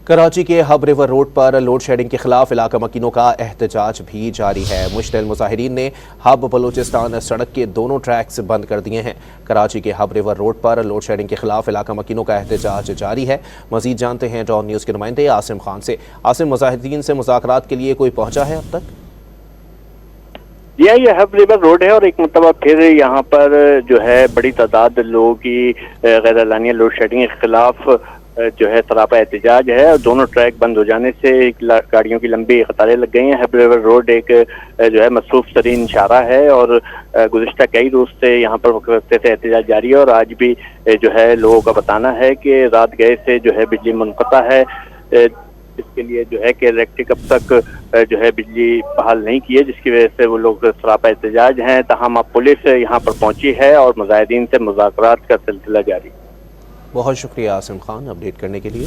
کراچی کے hub river road پر load shedding کے خلاف علاقہ مکینوں کا احتجاج بھی جاری ہے۔ مشتعل مظاہرین نے ہب بلوچستان سڑک کے دونوں ٹریکس بند کر دیے ہیں۔ کراچی کے ہب ریور روڈ پر لوڈ شیڈنگ کے خلاف علاقہ مکینوں کا احتجاج جاری ہے۔ مزید جانتے ہیں ڈان نیوز کے نمائندے عاصم خان سے۔ عاصم، مظاہرین سے مذاکرات کے لیے کوئی پہنچا ہے اب تک؟ یہ ہب ریور روڈ ہے اور ایک مرتبہ پھر یہاں پر جو ہے بڑی تعداد لوگوں کی غیر اعلانیہ لوڈ شیڈنگ کے خلاف جو ہے سراپا احتجاج ہے اور دونوں ٹریک بند ہو جانے سے گاڑیوں کی لمبی قطاریں لگ گئی ہیں۔ ہب ریور روڈ ایک جو ہے مصروف ترین شاہراہ ہے اور گزشتہ کئی روز سے یہاں پر وقفے سے احتجاج جاری ہے اور آج بھی جو ہے لوگوں کا بتانا ہے کہ رات گئے سے جو ہے بجلی منقطع ہے۔ اس کے لیے جو ہے کہ الیکٹرک اب تک جو ہے بجلی بحال نہیں کی ہے، جس کی وجہ سے وہ لوگ سراپا احتجاج ہیں۔ تاہم اب پولیس یہاں پر پہنچی ہے اور مظاہرین سے مذاکرات کا سلسلہ جاری۔ بہت شکریہ عاصم خان اپڈیٹ کرنے کے لیے۔